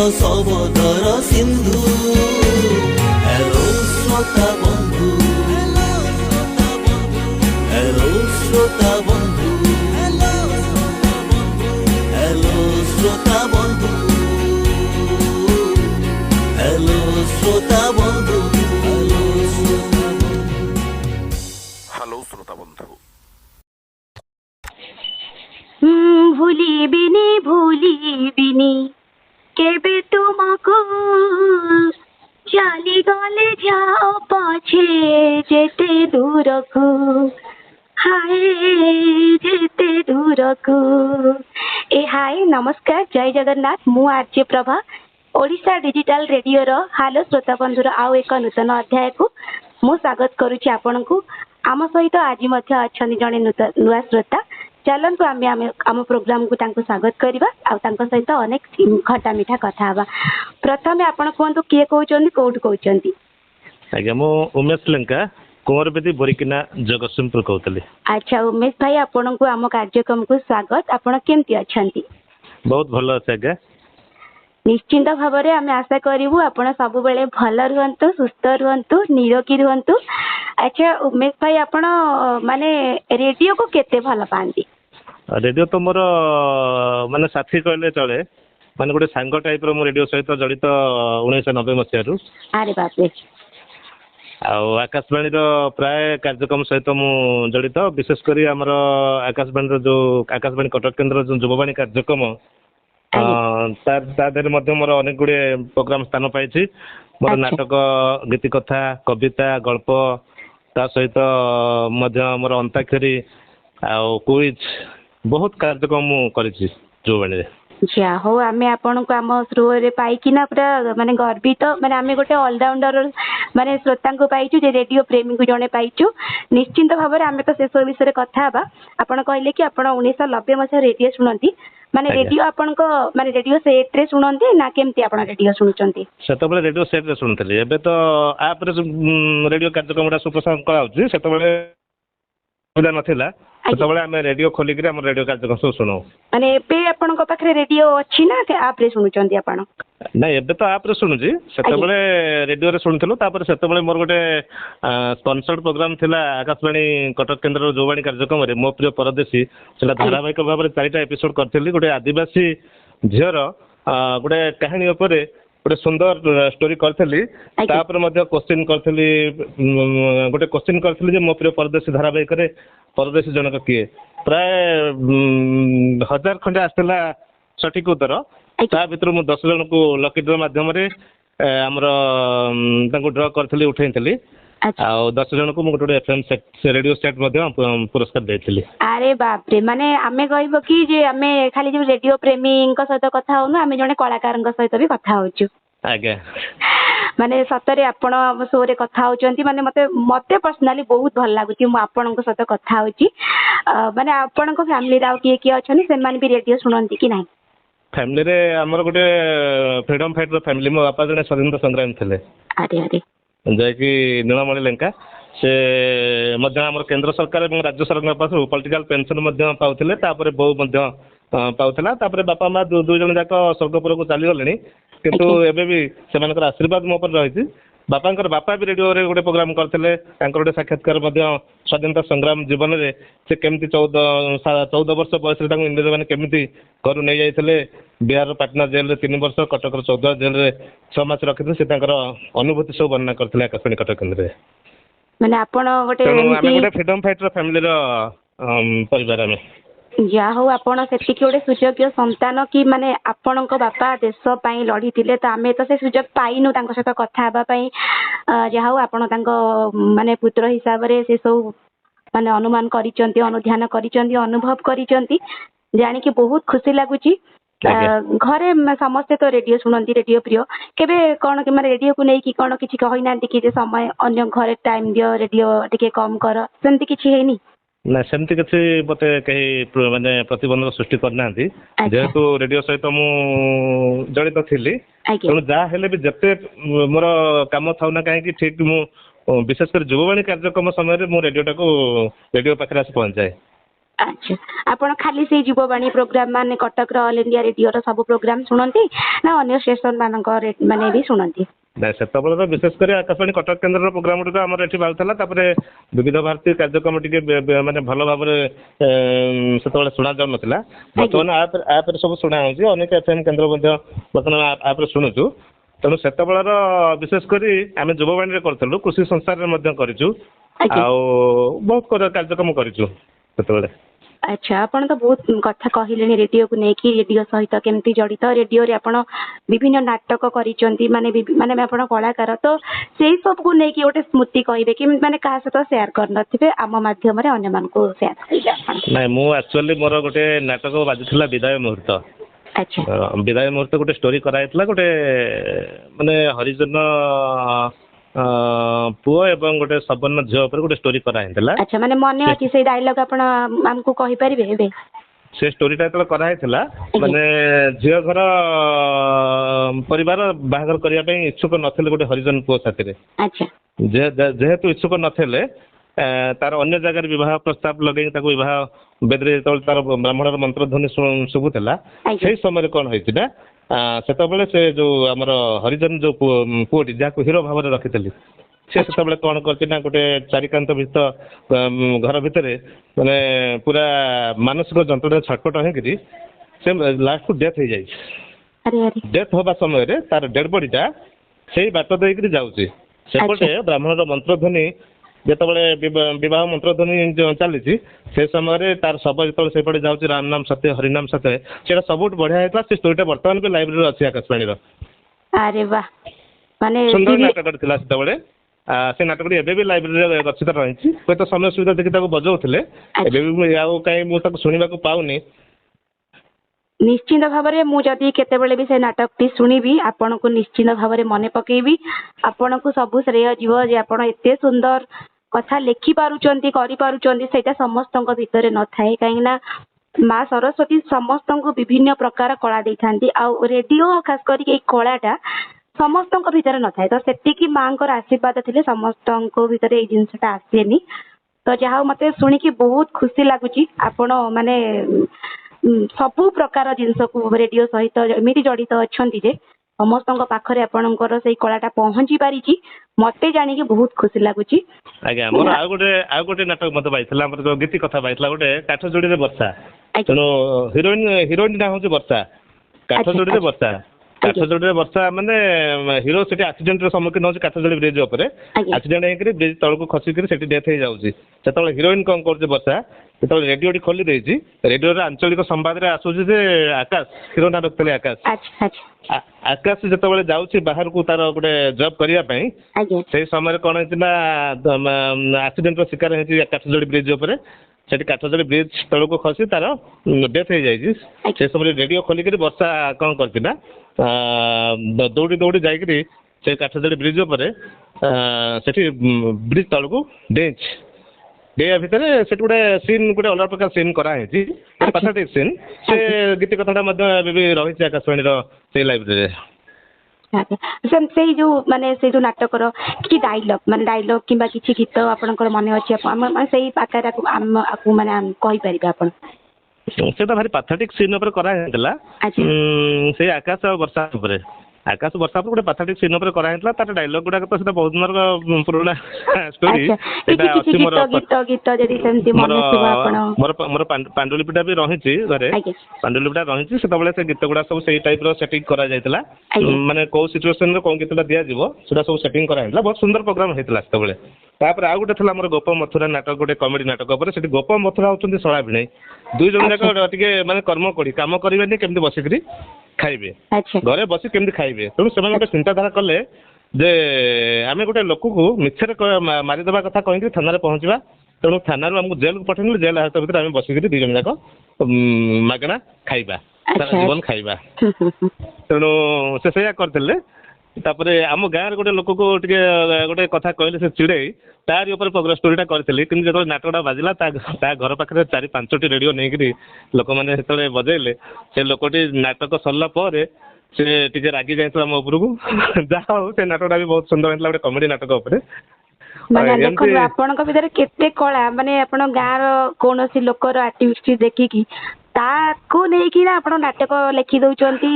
सबदर Sindhu hello श्रोता बंधु hello श्रोता बंधु हेलो श्रोता बंधु हेलो श्रोता बंधु हेलो श्रोता बंधु भूलिबिनी केबे तुमको चली गले जाओ पछे जेते दूरको हाय जेते दूरको ए हाय नमस्कार जय जगन्नाथ मु आर्चे प्रभा ओडिशा डिजिटल रेडियो रो हालो श्रोता बंधुर आउ एक नूतन अध्याय को मु स्वागत करुछि आपनकु आम सहित आज मध्य अछनी जने नुआ श्रोता चलतु आम प्रोग्राम को स्वागत करवा सहित अनेक खटा मिठा कथा हवा प्रथम आपण कहतु किए कहते कौट कहते आज्ञा मु उमेश लंका कुंवरबेदी बोरिकिना जगतसिंहपुर कहते। अच्छा उमेश भाई आपण को आम कार्यक्रम को स्वागत आपण केमती अछंती बहुत भल अच्छे आज्ञा निश्चिंत भाव में आम आशा करूँ आपण सब बेले भल रुहतु सुस्थ रुहतु निरोगी रुहतु। अच्छा उमेश भाई आपण माने रेडियो को केते भल पाती रेडियो तो मोर माने साथी कहले चले माने गोटे सांग टाइप रो रेडियो सहित जड़ित 1990 मसीह अरे बाप रे आकाशवाणी प्राय कार्यक्रम सहित मु जड़ित विशेष कर आमर आकाशवाणी जो आकाशवाणी कटक केन्द्र जो युववाणी कार्यक्रम मोर अनेक गुड़े प्रोग्राम स्थान पाई मोर नाटक गीति कथा कविता गल्प ता सहित मोर अंताक्षरी क्विज बहुत कार्यक्रम करी युववाणी जा हो आम आपण को आम थ्रू रे पाइकिना पूरा माने गर्वित माने आम गोटे ऑलराउंडर माने श्रोता को पाइचु जे रेडियो प्रेमी को जने पाइचु निश्चिंत भाव में आम तो शेष विषय कथा हबा आपण कहले कि आपण 1990 मसीह रेडियो सुनंती माने रेडियो आपण को माने रेडियो सेट रे सुनंती ना केमती आपण रेडियो सुनुचंती सेतबले रेडियो सेट रे सुनथले एबे तो ऐप रे रेडियो कार्यक्रम सुप्रसारण कराउची सेतबले सुविधा नथिला सेतबले हम रेडियो खोली के हम रेडियो कार्यक्रम सब सुनो माने एबे आपण को पाखरे रेडियो अछि ना के ऐप रे सुनुचंती आपण ना एबे तो ऐप रे सुनुची सेतबले रेडियो रे सुनथलो तापर सेतबले मोर गोटे स्पॉन्सर्ड प्रोग्राम थिला आकाशवाणी कटक केन्द्र युववाणी कार्यक्रम रे मो प्रिय परदेशी सेला धारावाहिक भाव में 4टा एपिसोड करथिली गोटे आदिवासी झियर गोटे कहानी ऊपर गोटे सुंदर स्टोरी करथिली तापर मध्ये क्वेश्चन करथिली गोटे क्वेश्चन करथिली जे मो प्रिय परदेशी धारावाहिक रे परदेशी जनक किए प्राय 1000 खंडे आसला सठिक उत्तर ता भितर मु 10 जन को लकी ड्र माध्यम रे हमर तांको ड्र करथिली उठैथिली आ 10 जन को मु गोटे एफएम रेडियो सेट मध्ये पुरस्कार देथिली। अरे बाप रे माने आमे कहबो कि जे आमे खाली जे रेडियो प्रेमी को सहित कथा होनु आमे जने कलाकार सहित भी कथा होचु आज्ञा माने सतरे आपण शो रे कथा होचंती माने मते पर्सनली बहुत भल लागुची मु आपण को सहित कथा होची माने आपण को फैमिली राव किए अछनी से मान भी रेडियो सुनंती कि नाही फैमिली रे हमर गोटे फ्रीडम फाइटर फैमिली मो बापा जने स्वतंत्र संग्राम थिले अरे अरे जय कि नीलमणि लंका से मध्य हमर केंद्र सरकार और राज्य सरकार पास पॉलिटिकल पेंशन मध्य पाउथिले तापरे बहु मध्य पाउथला तापरे बापा मा दु जन जाक स्वर्गपुर को चली गलेनी किंतु एबे भी सेमानकर आशीर्वाद मो पर रहिछि बापांकर बापा भी रेडियो रे गोटे प्रोग्राम करथिले तांकर गोटे साक्षात्कार मध्य स्वाधीनता संग्राम जीवन रे से केमती 14 वर्ष बयस रे तांको इंग्रेज माने केमती घर नै जाइथिले बिहार पाटना जेल रे 3 वर्ष कटक 14 जेल रे 6 मास रखिथिले से तांकर अनुभूति सब वर्णना करथिले आकाशवाणी कटक केन्द्र रे माने आपण गोटे फ्रीडम फाइटर फैमिली रो परिवार में ଯାହା ହଉ ଆପଣ ସେତିକି ଗୋଟେ ସୁଯୋଗ୍ୟ ସନ୍ତାନ କି ମାନେ ଆପଣଙ୍କ ବାପା ଦେଶ ପାଇଁ ଲଢିଥିଲେ ତ ଆମେ ତ ସେ ସୁଯୋଗ ପାଇନୁ ତାଙ୍କ ସହିତ କଥା ହେବା ପାଇଁ। ଯାହା ହଉ ଆପଣ ତାଙ୍କ ମାନେ ପୁତ୍ର ହିସାବରେ ସେ ସବୁ ମାନେ ଅନୁମାନ କରିଛନ୍ତି, ଅନୁଧ୍ୟାନ କରିଛନ୍ତି, ଅନୁଭବ କରିଛନ୍ତି, ଜାଣିକି ବହୁତ ଖୁସି ଲାଗୁଛି। ଘରେ ସମସ୍ତେ ତ ରେଡିଓ ଶୁଣନ୍ତି, ରେଡିଓ ପ୍ରିୟ। କେବେ କଣ ମାନେ ରେଡିଓକୁ ନେଇକି କଣ କିଛି କହିନାହାନ୍ତି କି ଯେ ସମୟ ଅନ୍ୟ ଘରେ ଟାଇମ ଦିଅ, ରେଡିଓ ଟିକେ କମ କର, ସେମିତି କିଛି ହେଇନି? ନା ସେମିତି କିଛି ମତେ କେହି ମାନେ ପ୍ରତିବନ୍ଧକ ସୃଷ୍ଟି କରିନାହାନ୍ତି। ଯେହେତୁ ରେଡିଓ ସହିତ ମୁଁ ଜଡ଼ିତ ଥିଲି, ତେଣୁ ଯାହା ହେଲେ ବି ଯେତେ ମୋର କାମ ଥାଉ ନା କାହିଁକି ଠିକ ମୁଁ ବିଶେଷ କରି ଯୁବବାଣୀ କାର୍ଯ୍ୟକ୍ରମ ସମୟରେ ମୁଁ ରେଡିଓ ପାଖରେ ଆସି ପହଞ୍ଚାଏ। ଆଚ୍ଛା, ଆପଣ ଖାଲି ସେଇ ଯୁବବାଣୀ ପ୍ରୋଗ୍ରାମ ମାନେ କଟକର ଅଲ୍ ଇଣ୍ଡିଆ ରେଡିଓର ସବୁ ପ୍ରୋଗ୍ରାମ ଶୁଣନ୍ତି ନା ଅନ୍ୟ ଷ୍ଟେସନ ମାନଙ୍କ ମାନେ ବି ଶୁଣନ୍ତି? ନାଇଁ ସେତେବେଳେ ତ ବିଶେଷ କରି ଆକାଶବାଣୀ କଟକ କେନ୍ଦ୍ରର ପ୍ରୋଗ୍ରାମ ଗୁଡ଼ିକ ଆମର ଏଠି ବାହାରୁଥିଲା। ତାପରେ ବିବିଧ ଭାରତୀ କାର୍ଯ୍ୟକ୍ରମ ଟିକେ ମାନେ ଭଲ ଭାବରେ ସେତେବେଳେ ଶୁଣା ଯାଉନଥିଲା। ବର୍ତ୍ତମାନ ଆପରେ ସବୁ ଶୁଣା ହେଉଛି, ଅନେକ FM କେନ୍ଦ୍ର ମଧ୍ୟ ବର୍ତ୍ତମାନ ଆପରେ ଶୁଣୁଛୁ। ତେଣୁ ସେତେବେଳର ବିଶେଷ କରି ଆମେ ଯୁବବାଣୀରେ କରିଥିଲୁ, କୃଷି ସଂସ୍ଥାରେ ମଧ୍ୟ କରିଛୁ, ଆଉ ବହୁତ କାର୍ଯ୍ୟକ୍ରମ କରିଛୁ ସେତେବେଳେ। ଆଚ୍ଛା, ଆପଣ ତ ବହୁତ କଥା କହିଲେଣି ରେଡିଓକୁ ନେଇକି, ରେଡିଓ ସହିତ କେମିତି ଜଡ଼ିତ, ରେଡିଓରେ ଆପଣ ବିଭିନ୍ନ ନାଟକ କରିଛନ୍ତି, ମାନେ ଆପଣ କଳାକାର, ତ ସେଇ ସବୁକୁ ନେଇକି ଗୋଟେ ସ୍ମୃତି କହିବେ କି ମାନେ କାହା ସହିତ ସେୟାର କରିନଥିବେ, ଆମ ମାଧ୍ୟମରେ ଅନ୍ୟମାନଙ୍କୁ ସେୟାର କରିବେ ଆପଣ? ନାଇଁ, ମୁଁ ଆକ୍ଚୁଆଲି ମୋର ଗୋଟେ ନାଟକ ବାଜିଥିଲା ବିଦାୟ ମୁହୂର୍ତ୍ତ। ଆଚ୍ଛା, ବିଦାୟ ମୁହୂର୍ତ୍ତ ଗୋଟେ ଷ୍ଟୋରି କରାଯାଇଥିଲା, ଗୋଟେ ମାନେ ହରିଜନ ପୁଅ ଏବଂ ଗୋଟେ ସବର୍ଣ୍ଣ ଝିଅ ଉପରେ ଗୋଟେ ଷ୍ଟୋରି କରାଯାଇଥିଲା। ଆଚ୍ଛା, ମାନେ ମନେ ଅଛି ସେଇ ଡାଇଲଗ ଆପଣ ଆମକୁ କହିପାରିବେ ଏବେ? ସେ ଷ୍ଟୋରିଟା ଯେତେବେଳେ କରାହେଇଥିଲା, ମାନେ ଝିଅ ଘର ପରିବାର ବାହାଘର କରିବା ପାଇଁ ଇଚ୍ଛୁକ ନଥିଲେ ଗୋଟେ ହରିଜନ ପୁଅ ସାଥିରେ। ଯେହେତୁ ଇଚ୍ଛୁକ ନଥିଲେ, ତାର ଅନ୍ୟ ଜାଗାରେ ବିବାହ ପ୍ରସ୍ତାବ ଲଗେଇ ତାକୁ ବିବାହ ବେଦରେ ଯେତେବେଳେ ତାର ବ୍ରାହ୍ମଣର ମନ୍ତ୍ରଧ୍ୱନି ଶୁଭୁଥିଲା, ସେଇ ସମୟରେ କଣ ହେଇଛି ନା, ସେତେବେଳେ ସେ ଯୋଉ ଆମର ହରିଜନ ଯୋଉ ପୁଅଟି ଯାହାକୁ ହିରୋ ଭାବରେ ରଖିଥିଲି, ସେ ସେତେବେଳେ କଣ କରିଛି ନା, ଗୋଟେ ଚାରିକାନ୍ତ ଘର ଭିତରେ ମାନେ ପୁରା ମାନସିକ ଯନ୍ତ୍ରଣା ଛଟପଟ ହେଇକିରି ସେ ଲାଷ୍ଟକୁ ଡେଥ୍ ହେଇଯାଇଛି। ଡେଥ୍ ହବା ସମୟରେ ତାର ଡେଡ୍ ବଡିଟା ସେଇ ବାଟ ଦେଇକିରି ଯାଉଛି। ସେପଟେ ବ୍ରାହ୍ମଣର ମନ୍ତ୍ରଧ୍ୱନି ଯେତେବେଳେ ବିବାହ ମନ୍ତ୍ରଧ୍ୱନି ଚାଲିଛି, ସେ ସମୟରେ ତାର ଶବ ଯେତେବେଳେ ସେପଟେ ଯାଉଛି ରାମ ନାମ ସତ୍ୟ ହରିନାମ ସତ୍ୟ, ସେଇଟା ସବୁଠୁ ବଢିଆ ହେଇଥିଲା। ସେ ଷ୍ଟୋରିଟା ବର୍ତ୍ତମାନ ବି ଲାଇବ୍ରେରୀରେ ଅଛି ଆକାଶବାଣୀର। ସୁନ୍ଦର ନାଟକ ଥିଲା ସେତେବେଳେ। ସେ ନାଟକଟି ଏବେ ବି ଲାଇବ୍ରେରୀରେ ଗଚ୍ଛିତ ରହିଛି। ହୁଏତ ସମୟ ସୁବିଧା ଦେଖି ତାକୁ ବଜାଉଥିଲେ, ଏବେ ବି ଆଉ କାହିଁ ମୁଁ ତାକୁ ଶୁଣିବାକୁ ପାଉନି। ନିଶ୍ଚିନ୍ତ ଭାବରେ ମୁଁ ଯଦି କେତେବେଳେ ବି ସେ ନାଟକଟି ଶୁଣିବି, ଆପଣଙ୍କୁ ନିଶ୍ଚିନ୍ତ ଭାବରେ ମନେ ପକେଇବି। ଆପଣଙ୍କୁ ସବୁ ଶ୍ରେୟ ଯିବ ଯେ ଆପଣ ଏତେ ସୁନ୍ଦର କଥା ଲେଖି ପାରୁଛନ୍ତି, କରିପାରୁଛନ୍ତି। ସେଇଟା ସମସ୍ତଙ୍କ ଭିତରେ ନଥାଏ, କାହିଁକି ନା ମା ସରସ୍ୱତୀ ସମସ୍ତଙ୍କୁ ବିଭିନ୍ନ ପ୍ରକାର କଳା ଦେଇଥାନ୍ତି, ଆଉ ରେଡିଓ ଖାସ କରିକି ଏଇ କଳାଟା ସମସ୍ତଙ୍କ ଭିତରେ ନଥାଏ। ତ ସେତିକି ମାଙ୍କର ଆଶୀର୍ବାଦ ଥିଲେ ସମସ୍ତଙ୍କ ଭିତରେ ଏଇ ଜିନିଷଟା ଆସେନି। ତ ଯାହା ହଉ, ମତେ ଶୁଣିକି ବହୁତ ଖୁସି ଲାଗୁଛି ଆପଣ ମାନେ ସବୁ ପ୍ରକାର ଜିନିଷକୁ ରେଡିଓ ସହିତ ଏମିତି ଜଡ଼ିତ ଅଛନ୍ତି ଯେ ସମସ୍ତଙ୍କ ପାଖରେ ଆପଣଙ୍କର ସେଇ କଳାଟା ପହଞ୍ଚି ପାରିଛି। ମତେ ଜାଣିକି ବହୁତ ଖୁସି ଲାଗୁଛି। ଆଜ୍ଞା, ମୋର ଆଉ ଗୋଟେ ନାଟକ ମତେ ପାଇଥିଲା, ଆମର ଯୋଉ ଗୀତି କଥା ପାଇଥିଲା, ଗୋଟେ କାଠଯୋଡିରେ ବର୍ଷା। ତେଣୁ ହିରୋଇନ ନାଁ ହଉଛି ବର୍ଷା। କାଠଯୋଡିରେ ବର୍ଷା। କାଠଯୋଡିରେ ବର୍ଷା ମାନେ ହିରୋ ସେଠି ଆକ୍ସିଡେଣ୍ଟର ସମ୍ମୁଖୀନ ହଉଛି କାଠଯୋଡି ବ୍ରିଜ ଉପରେ। ଆକ୍ସିଡେଣ୍ଟ ହେଇକିରି ବ୍ରିଜ ତଳକୁ ଖସିକିରି ସେଠି ଡେଥ୍ ହେଇଯାଉଛି। ସେତେବେଳେ ହିରୋଇନ କଣ କରୁଛି ବର୍ଷା, ଯେତେବେଳେ ରେଡିଓଟି ଖୋଲି ଦେଇଛି, ରେଡିଓରେ ଆଞ୍ଚଳିକ ସମ୍ବାଦରେ ଆସୁଛି ଯେ ଆକାଶ, ହିରୋ ନାଁ ରଖିଥିଲେ ଆକାଶ। ଆକାଶ ଯେତେବେଳେ ଯାଉଛି ବାହାରକୁ ତାର ଗୋଟେ ଜବ୍ କରିବା ପାଇଁ, ସେଇ ସମୟରେ କଣ ହେଇଛି ନା, ଆକ୍ସିଡେଣ୍ଟର ଶିକାର ହେଇଛି କାଠଯୋଡି ବ୍ରିଜ ଉପରେ। ସେଠି କାଠଯୋଡି ବ୍ରିଜ ତଳକୁ ଖସି ତାର ଡେଥ୍ ହେଇଯାଇଛି। ସେ ସମୟରେ ରେଡିଓ ଖୋଲିକିରି ବର୍ଷା କଣ କରିଛି ନା, ଦୌଡ଼ି ଦୌଡ଼ି ଯାଇକିରି ସେ କାଠଯୋଡି ବ୍ରିଜ ଉପରେ ସେଠି ବ୍ରିଜ ତଳକୁ ଡେଇଁଛି। ଡେଇଁବା ଭିତରେ ସେଠି ଗୋଟେ ସିନ୍, ଗୋଟେ ଅଲଗା ପ୍ରକାର ସିନ୍ କରାହେଇଛି, ପାଥାଟିକ୍ ସିନ୍। ସେ ଗୀତି କଥାଟା ମଧ୍ୟ ଏବେ ବି ରହିଛି ଆକାଶବାଣୀର ସେଇ ଲାଇବ୍ରେରୀରେ। ସେଇ ଯୋଉ ନାଟକର କିଛି ଡାଇଲଗ କିମ୍ବା କିଛି ଗୀତ ଆପଣଙ୍କର ମନେ ଅଛି? ସେଇ ପାଖରେ ମାନେ କହିପାରିବେ ଆପଣ? ସେଟା ଭାରି ପାଥାଟିକ୍ ସିନ୍ ଉପରେ କରାଯାଇଥିଲା, ସେଇ ଆକାଶ ଆଉ ବର୍ଷା ଉପରେ। ଆକାଶ ବର୍ଷା ଉପରେ ଗୋଟେ ପାଥାଟିକ୍ ସିନ୍ ଉପରେ କରାଯାଇଥିଲା। ତାର ଡାଇଲଗ ଗୁଡାକ ତ ସେଟା ବହୁତ ଦିନର ପୁରୁଣା ଷ୍ଟୋରି। ମୋର ପାଣ୍ଡୁଲିପିଟା ବି ରହିଛି ଘରେ, ପାଣ୍ଡୁଲିପିଟା ରହିଛି। ସେତେବେଳେ ସେ ଗୀତ ଗୁଡା ସବୁ ସେଇ ଟାଇପର ସେଟିଂ କରାଯାଇଥିଲା, ମାନେ କୋଉ ସିଚୁଏସନରେ କୋଉ ଗୀତଟା ଦିଆଯିବ ସେଟା ସବୁ ସେଟିଂ କରାଯାଇଥିଲା। ବହୁତ ସୁନ୍ଦର ପ୍ରୋଗ୍ରାମ ହେଇଥିଲା ସେତେବେଳେ। ତାପରେ ଆଉ ଗୋଟେ ଥିଲା ଆମର ଗୋପ ମଥୁରା ନାଟକ, ଗୋଟେ କମେଡି ନାଟକ ଉପରେ। ସେଠି ଗୋପ ମଥୁରା ହଉଛନ୍ତି ଶଳା ଭିଣେଇ, ଦୁଇ ଜଣ ଯାକ ଟିକେ ମାନେ କର୍ମ କରି କାମ କରିବେନି, କେମିତି ବସିକିରି ଖାଇବେ, ଘରେ ବସି କେମିତି ଖାଇବେ। ତେଣୁ ସେମାନେ ଗୋଟେ ଚିନ୍ତାଧାରା କଲେ ଯେ ଆମେ ଗୋଟେ ଲୋକକୁ ମିଛରେ ମାରିଦେବା କଥା କହିକି ଥାନାରେ ପହଞ୍ଚିବା। ତେଣୁ ଥାନାରୁ ଆମକୁ ଜେଲକୁ ପଠେଇଲେ, ଜେଲ ହାତ ଭିତରେ ଆମେ ବସିକିରି ଦୁଇ ଜଣ ଯାକ ମାଗଣା ଖାଇବା, ସାରା ଜୀବନ ଖାଇବା। ତେଣୁ ସେ ସେଇଆ କରିଥିଲେ। ତାପରେ ଆମ ଗାଁରେ ଗୋଟେ ଲୋକକୁ ଟିକେ ଗୋଟେ କଥା କହିଲେ, ସେ ଚିଡ଼େଇ ତାରି ଉପରେ ପ୍ରୋଗ୍ରେସ ଷ୍ଟୋରିଟା କରିଥିଲି। କିନ୍ତୁ ଯେତେବେଳେ ନାଟକଟା ବାଜିଲା, ତା ଘର ପାଖରେ 4-5ଟି ରେଡ଼ିଓ ନେଇକିରି ଲୋକମାନେ ଯେତେବେଳେ ବଜେଇଲେ, ସେ ଲୋକଟି ନାଟକ ସରିଲା ପରେ ସେ ଟିକେ ରାଗି ଯାଇଥିଲା ମୋ ଉପରକୁ। ଯାହା ହଉ ସେ ନାଟକଟା ବି ବହୁତ ସୁନ୍ଦର ହେଇଥିଲା, ଗୋଟେ କମେଡି ନାଟକ ଉପରେ। ମାନେ ଦେଖନ୍ତୁ ଆପଣଙ୍କ ଭିତରେ କେତେ କଳା, ମାନେ ଆପଣ ଗାଁର କୌଣସି ଲୋକର ଆକ୍ଟିଭିଟି ଦେଖିକି ତାକୁ ନେଇକି ନା ଆପଣ ନାଟକ ଲେଖି ଦଉଛନ୍ତି,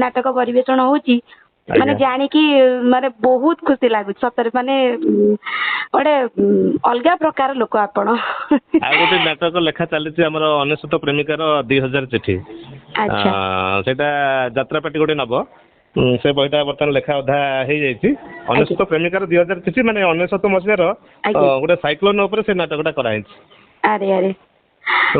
ନାଟକ ପରିବେଷଣ ହଉଛି, ମାନେ ଜାଣିକି ମାନେ ବହୁତ ଖୁସି ଲାଗୁଛି ସତରେ। ମାନେ ଗୋଟେ ଅଲଗା ପ୍ରକାର ଲୋକ ଆପଣ। ଆଉ ଗୋଟେ ନାଟକ ଲେଖା ଚାଲିଛି ଆମର ଅନେଶ୍ୱତ ପ୍ରେମିକାର 2000 ଚିଠି। ସେଇଟା ଯାତ୍ରାପାଟି ଗୋଟେ ନବ। ସେ ବହିଟା ବର୍ତ୍ତମାନ ଲେଖା ଅଧା ହେଇଯାଇଛି। ଅନେଶ୍ୱତ ପ୍ରେମିକାର 2000 ଚିଠି ମାନେ 1999 ମସିହାର ଗୋଟେ ସାଇକ୍ଲୋନ ଉପରେ ସେ ନାଟକଟା କରାହେଇଛି। ଆରେ ଆରେ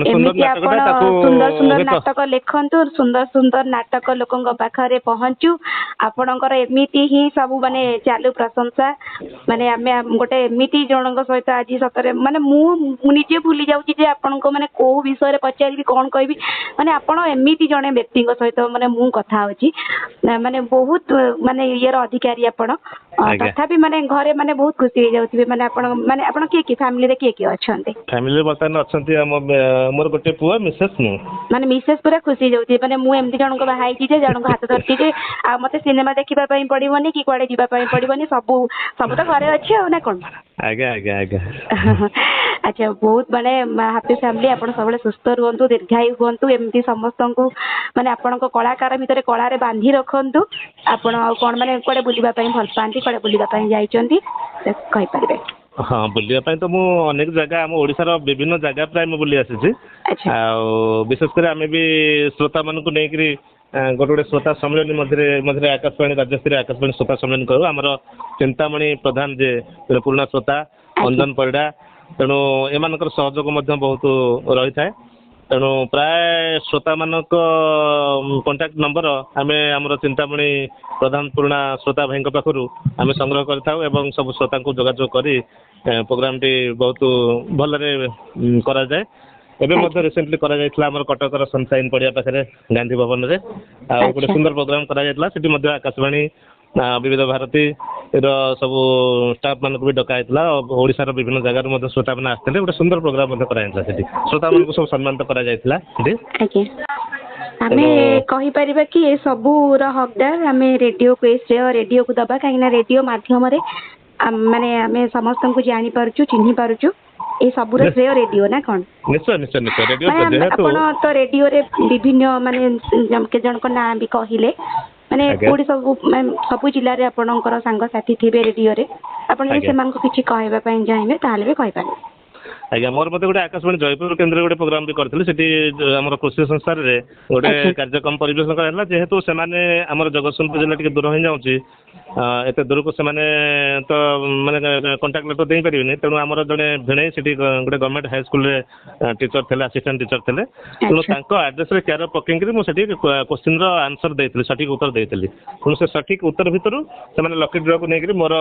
ଏମିତି ଆପଣ ସୁନ୍ଦର ସୁନ୍ଦର ନାଟକ ଲେଖନ୍ତୁ, ସୁନ୍ଦର ସୁନ୍ଦର ନାଟକ ଲୋକଙ୍କ ପାଖରେ ପହଞ୍ଚୁ। ଆପଣଙ୍କର ଏମିତି ହିଁ ସବୁ ମାନେ ଚାଲୁ ପ୍ରଶଂସା। ମାନେ ଆମେ ଗୋଟେ ଏମିତି ଜଣଙ୍କ ସହିତ ଆଜି ସତରେ ମାନେ ମୁଁ ନିଜେ ଭୁଲି ଯାଉଛି ଯେ ଆପଣଙ୍କ ମାନେ କୋଉ ବିଷୟରେ ପଚାରିବି, କଣ କହିବି। ମାନେ ଆପଣ ଏମିତି ଜଣେ ବ୍ୟକ୍ତିଙ୍କ ସହିତ ମାନେ ମୁଁ କଥା ହଉଛି, ମାନେ ବହୁତ ମାନେ ଇଏର ଅଧିକାରୀ ଆପଣ। ତଥାପି ମାନେ ଘରେ ମାନେ ବହୁତ ଖୁସି ହେଇଯାଉଥିବେ। ମାନେ ଆପଣ କିଏ କିଏ ଫ୍ୟାମିଲିରେ କିଏ କିଏ ଅଛନ୍ତି? ଫ୍ୟାମିଲିରେ ବର୍ତ୍ତମାନ ଅଛନ୍ତି ମୋର ଗୋଟେ ପୁଅ, ମିସେସ୍, ମୁଁ। ମାନେ ମିସେସ୍ ପୁରା ଖୁସି ହେଇଯାଉଛି, ମାନେ ମୁଁ ଏମିତି ଜଣଙ୍କ ବାହା ହେଇଛି ଯେ, ଜଣଙ୍କ ହାତ ଧରିଛି ଯେ, ଆଉ ମତେ ସିନେମା ଦେଖିବା ପାଇଁ ପଡିବନି କି କୁଆଡେ ଯିବା ପାଇଁ ପଡିବନି, ସବୁ ତ ଘରେ ଅଛି ଆଉ ନା କଣ? ଆଜ୍ଞା ଆଜ୍ଞା ଆଜ୍ଞା। ଆଚ୍ଛା, ବହୁତ ମାନେ ହାପି ଫ୍ୟାମିଲି। ଆପଣ ସବୁବେଳେ ସୁସ୍ଥ ରୁହନ୍ତୁ, ଦୀର୍ଘାୟୁ ହୁଅନ୍ତୁ। ଏମିତି ସମସ୍ତଙ୍କୁ ମାନେ ଆପଣଙ୍କ କଳାକାର ଭିତରେ କଳାରେ ବାନ୍ଧି ରଖନ୍ତୁ। ଆପଣ ଆଉ କଣ ମାନେ କୁଆଡେ ବୁଲିବା ପାଇଁ ଭଲ ପାଆନ୍ତି, କୁଆଡେ ବୁଲିବା ପାଇଁ ଯାଇଛନ୍ତି କହିପାରିବେ? ହଁ, ବୁଲିବା ପାଇଁ ତ ମୁଁ ଅନେକ ଜାଗା, ଆମ ଓଡ଼ିଶାର ବିଭିନ୍ନ ଜାଗା ପ୍ରାୟ ମୁଁ ବୁଲି ଆସିଛି। ଆଉ ବିଶେଷ କରି ଆମେ ବି ଶ୍ରୋତାମାନଙ୍କୁ ନେଇକରି ଗୋଟେ ଶ୍ରୋତା ସମ୍ମିଳନୀ ମଝିରେ ଆକାଶବାଣୀ ରାଜ୍ୟସ୍ତରୀୟ ଆକାଶବାଣୀ ଶ୍ରୋତା ସମ୍ମିଳନୀ କରୁ। ଆମର ଚିନ୍ତାମଣି ପ୍ରଧାନ ଯେ ପୁରୁଣା ଶ୍ରୋତା, ଅଞ୍ଜନ ପରିଡ଼ା, ତେଣୁ ଏମାନଙ୍କର ସହଯୋଗ ମଧ୍ୟ ବହୁତ ରହିଥାଏ। ତେଣୁ ପ୍ରାୟ ଶ୍ରୋତାମାନଙ୍କ କଣ୍ଟାକ୍ଟ ନମ୍ବର ଆମେ ଆମର ଚିନ୍ତାମଣି ପ୍ରଧାନ ପୁରୁଣା ଶ୍ରୋତା ଭାଇଙ୍କ ପାଖରୁ ଆମେ ସଂଗ୍ରହ କରିଥାଉ ଏବଂ ସବୁ ଶ୍ରୋତାଙ୍କୁ ଯୋଗାଯୋଗ କରି ପ୍ରୋଗ୍ରାମଟି ବହୁତ ଭଲରେ କରାଯାଏ। ଏବେ ମଧ୍ୟ ରିସେଣ୍ଟଲି କରାଯାଇଥିଲା ଆମର କଟକର ସନସାଇନ୍ ପଡ଼ିଆ ପାଖରେ ଗାନ୍ଧୀ ଭବନରେ। ଆଉ ଗୋଟେ ସୁନ୍ଦର ପ୍ରୋଗ୍ରାମ କରାଯାଇଥିଲା। ସେଠି ମଧ୍ୟ ଆକାଶବାଣୀ, ବିବିଧ ଭାରତୀର ସବୁ ଷ୍ଟାଫ୍ ମାନଙ୍କୁ ବି ଡକା ହେଇଥିଲା। ଓଡ଼ିଶାର ବିଭିନ୍ନ ଜାଗାରୁ ମଧ୍ୟ ଶ୍ରୋତାମାନେ ଆସିଥିଲେ। ଗୋଟେ ସୁନ୍ଦର ପ୍ରୋଗ୍ରାମ ମଧ୍ୟ କରାଯାଇଥିଲା ସେଠି। ଶ୍ରୋତାମାନଙ୍କୁ ସବୁ ସମ୍ମାନିତ କରାଯାଇଥିଲା ସେଠି। ଆମେ କହିପାରିବା କି ଏ ସବୁର ହକଦାର ଆମେ ରେଡ଼ିଓକୁ, ଏ ଶ୍ରେୟ ରେଡ଼ିଓକୁ ଦେବା। କାହିଁକିନା ରେଡ଼ିଓ ମାଧ୍ୟମରେ ମାନେ ଆମେ ସମସ୍ତଙ୍କୁ ଜାଣିପାରୁଛୁ, ଚିହ୍ନି ପାରୁଛୁ। ଏଇ ସବୁର ଶ୍ରେୟ ରେଡ଼ିଓ ନା କଣ? ନିଶ୍ଚୟ ନିଶ୍ଚୟ ନିଶ୍ଚୟ। ରେଡ଼ିଓ ଆପଣ ତ ରେଡ଼ିଓରେ ବିଭିନ୍ନ ମାନେ କେତେ ଜଣଙ୍କ ନାଁ ବି କହିଲେ, ମାନେ କୋଉଠି ସବୁ ଜିଲ୍ଲାରେ ଆପଣଙ୍କର ସାଙ୍ଗସାଥି ଥିବେ ରେଡ଼ିଓରେ। ଆପଣ ଯଦି ସେମାନଙ୍କୁ କିଛି କହିବା ପାଇଁ ଚାହିଁବେ ତାହେଲେ ବି କହିପାରିବେ। ଆଜ୍ଞା, ମୋର ମଧ୍ୟ ଗୋଟେ ଆକାଶବାଣୀ ଜୟପୁର କେନ୍ଦ୍ରରେ ଗୋଟେ ପ୍ରୋଗ୍ରାମ ବି କରିଥିଲି। ସେଠି ଆମର କୃଷି ସଂସ୍ଥାରେ ଗୋଟେ କାର୍ଯ୍ୟକ୍ରମ ପରିବେଷଣ କରାଯାଇଥିଲା। ଯେହେତୁ ସେମାନେ ଆମର ଜଗତସିଂହପୁର ଜିଲ୍ଲା ଟିକେ ଦୂର ହେଇଯାଉଛି, ଏତେ ଦୂରକୁ ସେମାନେ ତ ମାନେ କଣ୍ଟାକ୍ଟ ଲେଟର ଦେଇପାରିବେନି। ତେଣୁ ଆମର ଜଣେ ଭିଣେଇ ସେଠି ଗୋଟେ ଗଭର୍ଣ୍ଣମେଣ୍ଟ ହାଇସ୍କୁଲରେ ଟିଚର ଥିଲେ, ଆସିଷ୍ଟାଣ୍ଟ ଟିଚର ଥିଲେ। ତେଣୁ ତାଙ୍କ ଆଡ୍ରେସରେ କ୍ୟାର ପକେଇକିରି ମୁଁ ସେଠି କୋଶ୍ଚିନ୍ର ଆନ୍ସର ଦେଇଥିଲି, ସଠିକ୍ ଉତ୍ତର ଦେଇଥିଲି। ତେଣୁ ସେ ସଠିକ୍ ଉତ୍ତର ଭିତରୁ ସେମାନେ ଲକି ଡ୍ରକୁ ନେଇକରି ମୋର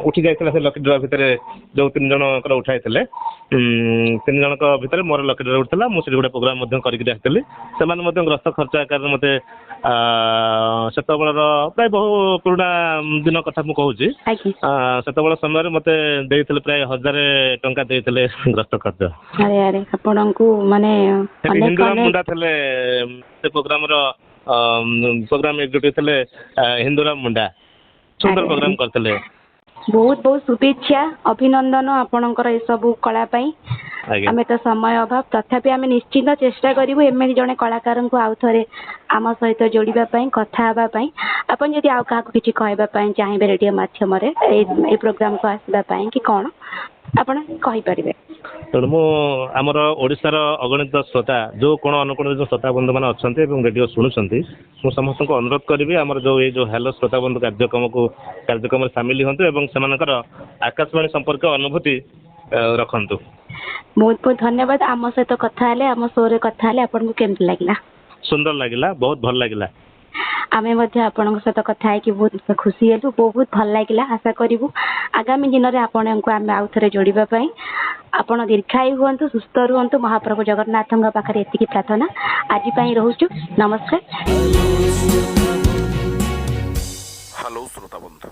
ଉଠି ଯାଇଥିଲା। ସେ ଲକି ଡ୍ର ଭିତରେ ଯୋଉ 3 ଜଣଙ୍କର ଉଠାଇଥିଲେ, 3 ଜଣଙ୍କ ଭିତରେ ମୋର ଲକି ଡ୍ର ଉଠିଥିଲା। ମୁଁ ସେଠି ଗୋଟେ ପ୍ରୋଗ୍ରାମ ମଧ୍ୟ କରିକି ଆସିଥିଲି। ସେମାନେ ମଧ୍ୟ ଗ୍ରସ୍ତ ଖର୍ଚ୍ଚ ଆକାରରେ ମୋତେ ସେତେବେଳର ପ୍ରାୟ ବହୁ ପୁରୁଣା ଦିନ କଥା ମୁଁ କହୁଛି, ସେତେବେଳ ସମୟରେ ମୋତେ ଦେଇଥିଲେ ପ୍ରାୟ 1000 ଟଙ୍କା ଦେଇଥିଲେ ଗ୍ରସ୍ତ ଖର୍ଚ୍ଚ। ଆପଣଙ୍କୁ ମାନେ ହିନ୍ଦୁରାମ ମୁଣ୍ଡା ଥିଲେ ସେ ପ୍ରୋଗ୍ରାମର ପ୍ରୋଗ୍ରାମ ଏକ୍ଜିକ୍ୟୁଟିଭ ଥିଲେ, ହିନ୍ଦୁରାମ ମୁଣ୍ଡା। ସୁନ୍ଦର ପ୍ରୋଗ୍ରାମ କରିଥିଲେ। ବହୁତ ବହୁତ ଶୁଭେଚ୍ଛା, ଅଭିନନ୍ଦନ ଆପଣଙ୍କର ଏସବୁ କଳା ପାଇଁ। ଆମେ ତ ସମୟ ଅଭାବ, ତଥାପି ଆମେ ନିଶ୍ଚିନ୍ତ ଚେଷ୍ଟା କରିବୁ ଏମିତି ଜଣେ କଳାକାରଙ୍କୁ ଆଉ ଥରେ ଆମ ସହିତ ଯୋଡ଼ିବା ପାଇଁ, କଥା ହେବା ପାଇଁ। ଆପଣ ଯଦି ଆଉ କାହାକୁ କିଛି କହିବା ପାଇଁ ଚାହିଁବେ ରେଡ଼ିଓ ମାଧ୍ୟମରେ ଏଇ ପ୍ରୋଗ୍ରାମକୁ ଆସିବା ପାଇଁ କି କ'ଣ? ଆପଣ କହିପାରିବେ। ତେଣୁ ମୁଁ ଆମର ଓଡ଼ିଶାର ଅଗଣିତ ଶ୍ରୋତା ଯେଉଁ କୋଣ ଅନୁକୋଣରେ ଯେଉଁ ଶ୍ରୋତା ବନ୍ଧୁମାନେ ଅଛନ୍ତି ଏବଂ ରେଡ଼ିଓ ଶୁଣୁଛନ୍ତି, ମୁଁ ସମସ୍ତଙ୍କୁ ଅନୁରୋଧ କରିବି ଆମର ଏଇ ଯେଉଁ ହ୍ୟାଲୋ ଶ୍ରୋତା ବନ୍ଧୁ କାର୍ଯ୍ୟକ୍ରମରେ ସାମିଲ ହୁଅନ୍ତୁ ଏବଂ ସେମାନଙ୍କର ଆକାଶବାଣୀ ସମ୍ପର୍କ ଅନୁଭୂତି ରଖନ୍ତୁ। ବହୁତ ବହୁତ ଧନ୍ୟବାଦ। ଆମ ସହିତ କଥା ହେଲେ, ଆମ ଶୋରେ କଥା ହେଲେ ଆପଣଙ୍କୁ କେମିତି ଲାଗିଲା? ସୁନ୍ଦର ଲାଗିଲା, ବହୁତ ଭଲ ଲାଗିଲା। ଆମେ ମଧ୍ୟ ଆପଣଙ୍କ ସହିତ କଥା ହେଇକି ବହୁତ ଖୁସି ହେଲୁ, ବହୁତ ଭଲ ଲାଗିଲା। ଆଶା କରିବୁ ଆଗାମୀ ଦିନରେ ଆପଣଙ୍କୁ ଆମେ ଆଉ ଥରେ ଯୋଡ଼ିବା ପାଇଁ। ଆପଣ ଦୀର୍ଘାୟୁ ହୁଅନ୍ତୁ, ସୁସ୍ଥ ରୁହନ୍ତୁ। ମହାପ୍ରଭୁ ଜଗନ୍ନାଥଙ୍କ ପାଖରେ ଏତିକି ପ୍ରାର୍ଥନା। ଆଜି ପାଇଁ ରହୁଛୁ, ନମସ୍କାର। ହ୍ୟାଲୋ ଶ୍ରୋତା ବନ୍ଧୁ।